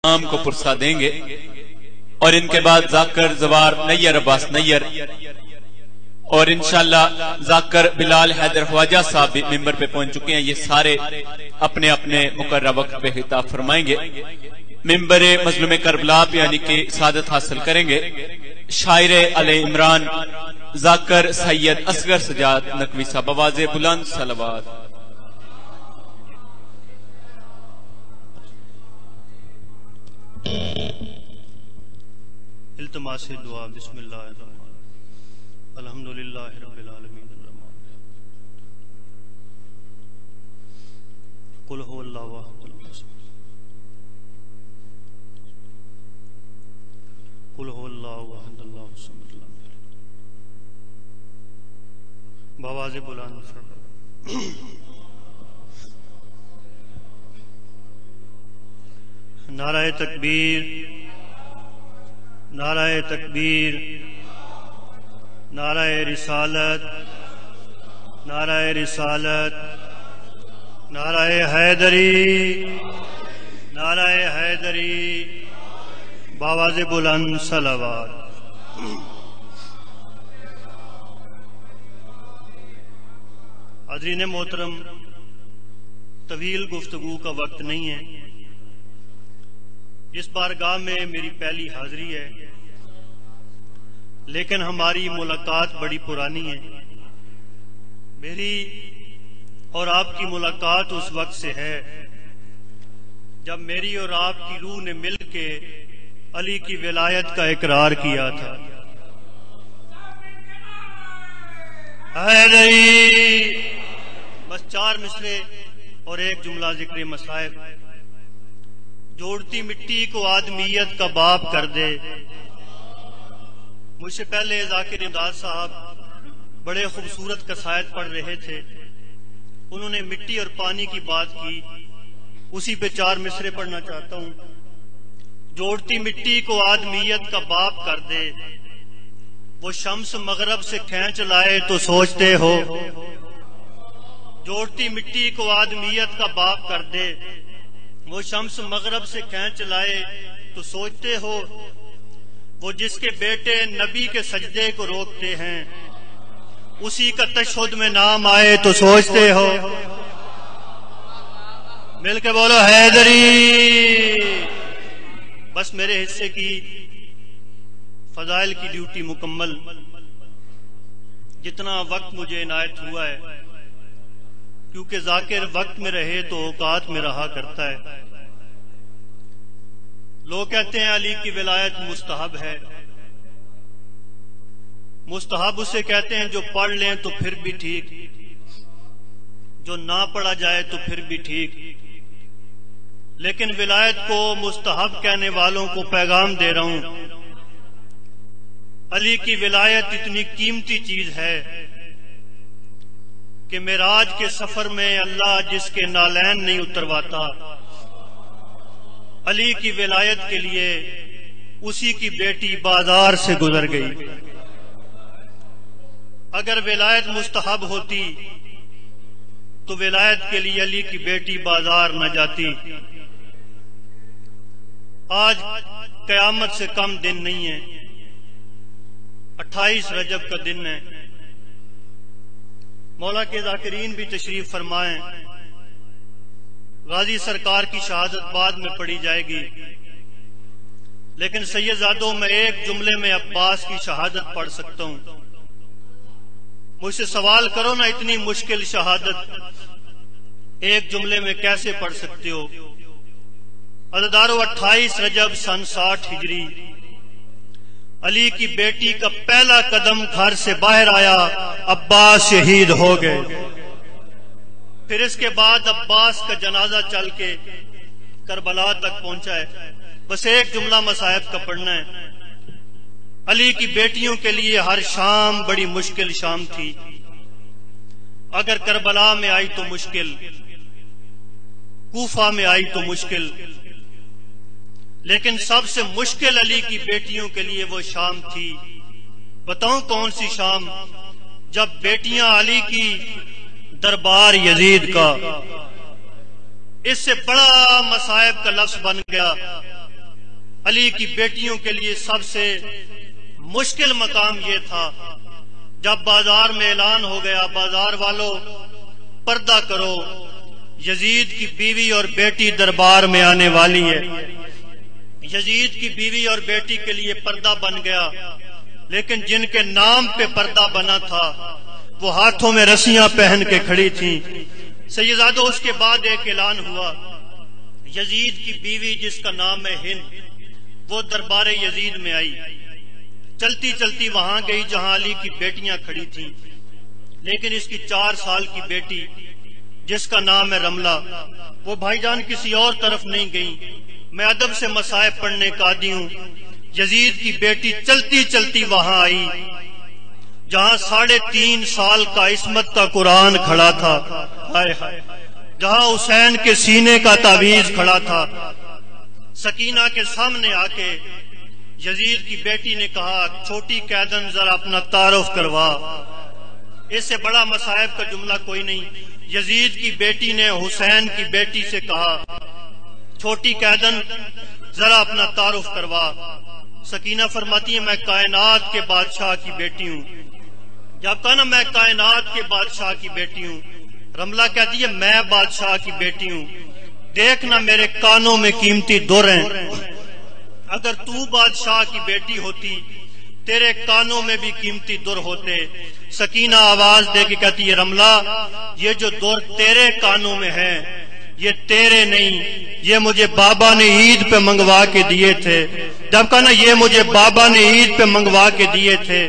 نام کو پرسا دیں گے اور ان کے بعد ذاکر زوار نیر عباس نیر اور انشاءاللہ ذاکر بلال حیدر خواجہ صاحب بھی ممبر پہ پہنچ چکے ہیں. یہ سارے اپنے اپنے مقررہ وقت پہ خطاب فرمائیں گے. ممبر مظلوم کربلا پہ یعنی کہ سعادت حاصل کریں گے شاعر علی عمران ذاکر سید اصغر سجاد نقوی صاحب. آواز بلند صلوات. التماس دعا. بسم اللہ الرحمن الحمدللہ رب العالمین الرحمن قل هو اللہ احد قل هو اللہ احد اللہ الصمد لم یلد. بآواز بلند نعرہ تکبیر، نعرہ تکبیر، نعرہ رسالت، نعرہ رسالت، نعرہ حیدری، نعرہ حیدری، بآواز بلند صلوات. حاضرین محترم، طویل گفتگو کا وقت نہیں ہے. اس بارگاہ میں میری پہلی حاضری ہے، لیکن ہماری ملاقات بڑی پرانی ہے. میری اور آپ کی ملاقات اس وقت سے ہے جب میری اور آپ کی روح نے مل کے علی کی ولایت کا اقرار کیا تھا. حیدری. بس 4 مصرے اور ایک جملہ ذکر مصائب. جوڑتی مٹی کو آدمیت کا باپ کر دے. مجھ سے پہلے ذاکر امداد صاحب بڑے خوبصورت قصائد پڑھ رہے تھے. انہوں نے مٹی اور پانی کی بات کی، اسی پہ 4 مصرے پڑھنا چاہتا ہوں. جوڑتی مٹی کو آدمیت کا باپ کر دے، وہ شمس مغرب سے کھینچ لائے تو سوچتے ہو. جوڑتی مٹی کو آدمیت کا باپ کر دے، وہ شمس مغرب سے کھینچ لائے تو سوچتے ہو. وہ جس کے بیٹے نبی کے سجدے کو روکتے ہیں، اسی کا تشہد میں نام آئے تو سوچتے ہو. مل کے بولو حیدری. بس میرے حصے کی فضائل کی ڈیوٹی مکمل. جتنا وقت مجھے عنایت ہوا ہے، کیونکہ ذاکر وقت میں رہے تو اوقات میں رہا کرتا ہے. لوگ کہتے ہیں علی کی ولایت مستحب ہے. مستحب اسے کہتے ہیں جو پڑھ لیں تو پھر بھی ٹھیک، جو نہ پڑھا جائے تو پھر بھی ٹھیک. لیکن ولایت کو مستحب کہنے والوں کو پیغام دے رہا ہوں، علی کی ولایت اتنی قیمتی چیز ہے کہ معراج کے سفر میں اللہ جس کے نالین نہیں اترواتا، علی کی ولایت کے لیے اسی کی بیٹی بازار سے گزر گئی. اگر ولایت مستحب ہوتی تو ولایت کے لیے علی کی بیٹی بازار نہ جاتی. آج قیامت سے کم دن نہیں ہے، 28 رجب کا دن ہے. مولا کے ذاکرین بھی تشریف فرمائیں. غازی سرکار کی شہادت بعد میں پڑھی جائے گی، لیکن سیدزادوں میں ایک جملے میں عباس کی شہادت پڑھ سکتا ہوں. مجھ سے سوال کرو نا، اتنی مشکل شہادت ایک جملے میں کیسے پڑھ سکتے ہو؟ عزیزارو، 28 رجب سن 60 ہجری علی کی بیٹی کا پہلا قدم گھر سے باہر آیا، عباس شہید ہو گئے. پھر اس کے بعد عباس کا جنازہ چل کے کربلا تک پہنچا ہے. بس ایک جملہ مصائب کا پڑھنا ہے. علی کی بیٹیوں کے لیے ہر شام بڑی مشکل شام تھی. اگر کربلا میں آئی تو مشکل، کوفہ میں آئی تو مشکل، لیکن سب سے مشکل علی کی بیٹیوں کے لیے وہ شام تھی. بتاؤں کون سی شام؟ جب بیٹیاں علی کی دربار یزید کا، اس سے بڑا مصائب کا لفظ بن گیا علی کی بیٹیوں کے لیے سب سے مشکل مقام یہ تھا جب بازار میں اعلان ہو گیا بازار والوں پردہ کرو، یزید کی بیوی اور بیٹی دربار میں آنے والی ہے۔ یزید کی بیوی اور بیٹی کے لیے پردہ بن گیا، لیکن جن کے نام پہ پردہ بنا تھا وہ ہاتھوں میں رسیاں پہن کے کھڑی تھیں۔ سیدزادو اس کے بعد ایک اعلان ہوا، یزید کی بیوی جس کا نام ہے ہند، وہ دربار یزید میں آئی، چلتی چلتی وہاں گئی جہاں علی کی بیٹیاں کھڑی تھیں، لیکن اس کی 4 سال کی بیٹی جس کا نام ہے رملہ، وہ بھائی جان کسی اور طرف نہیں گئی۔ میں ادب سے مصائب پڑھنے کا عادی ہوں۔ یزید کی بیٹی چلتی چلتی وہاں آئی جہاں 3.5 سال کا عصمت کا قرآن کھڑا تھا، جہاں حسین کے سینے کا تعویذ کھڑا تھا۔ سکینہ کے سامنے آ کے یزید کی بیٹی نے کہا، چھوٹی قیدن ذرا اپنا تعارف کروا۔ اس سے بڑا مصائب کا جملہ کوئی نہیں۔ یزید کی بیٹی نے حسین کی بیٹی سے کہا، چھوٹی قیدن ذرا اپنا تعارف کروا۔ سکینہ فرماتی ہے، میں کائنات کے بادشاہ کی بیٹی ہوں۔ جب کہا نا میں کائنات کے بادشاہ کی بیٹی ہوں، رملہ کہتی ہے میں بادشاہ کی بیٹی ہوں، دیکھنا میرے کانوں میں قیمتی در ہیں، اگر تو بادشاہ کی بیٹی ہوتی تیرے کانوں میں بھی قیمتی در ہوتے۔ سکینہ آواز دے کے کہتی ہے، رملہ یہ جو در تیرے کانوں میں ہیں یہ تیرے نہیں، یہ مجھے بابا نے عید پہ منگوا کے دیے تھے۔ جب کہا نا یہ مجھے بابا نے عید پہ منگوا کے دیے تھے،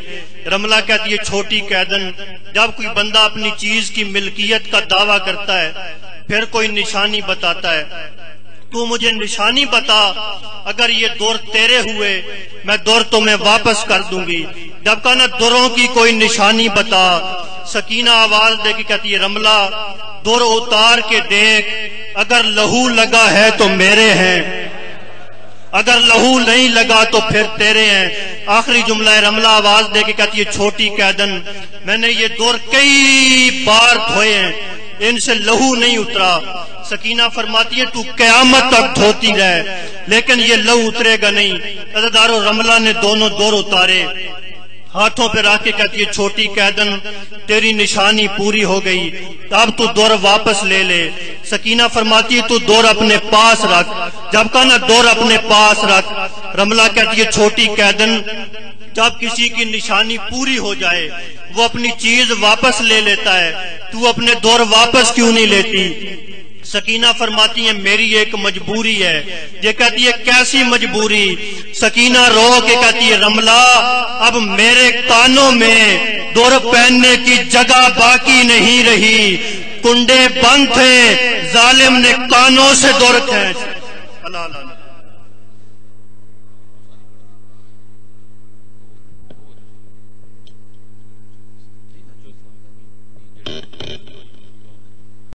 رملہ کہتی ہے، چھوٹی قیدن جب کوئی بندہ اپنی چیز کی ملکیت کا دعویٰ کرتا ہے پھر کوئی نشانی بتاتا ہے، تو مجھے نشانی بتا، اگر یہ دور تیرے ہوئے میں دور تمہیں واپس کر دوں گی۔ جب کہا نا دوروں کی کوئی نشانی بتا، سکینہ آواز دے کے کہتی ہے، رملہ دور اتار کے دیکھ، اگر لہو لگا ہے تو میرے ہیں، اگر لہو نہیں لگا تو پھر تیرے ہیں۔ آخری جملہ ہے، رملہ آواز دے کے کہتی ہے، چھوٹی قیدن میں نے یہ دور کئی بار دھوئے ہیں، ان سے لہو نہیں اترا۔ سکینہ فرماتی ہے، تو قیامت تک دھوتی رہے لیکن یہ لہو اترے گا نہیں۔ عزیزدارو، رملہ نے دونوں دور اتارے، ہاتھوں پہ رکھ کے کہتی ہے، چھوٹی قیدن تیری نشانی پوری ہو گئی، اب تو دور واپس لے لے۔ سکینہ فرماتی ہے، تو دور اپنے پاس رکھ۔ جب کہا نا دور اپنے پاس رکھ، رملہ کہتی ہے، چھوٹی قیدن جب کسی کی نشانی پوری ہو جائے وہ اپنی چیز واپس لے لیتا ہے، تو اپنے دور واپس کیوں نہیں لیتی؟ سکینہ فرماتی ہے، میری ایک مجبوری ہے۔ یہ کہتی ہے، کیسی مجبوری؟ سکینہ رو کے کہتی ہے، رملہ اب میرے کانوں میں دور پہننے کی جگہ باقی نہیں رہی، کنڈے بند تھے، ظالم نے کانوں سے دور کھینچ۔ اللہ اللہ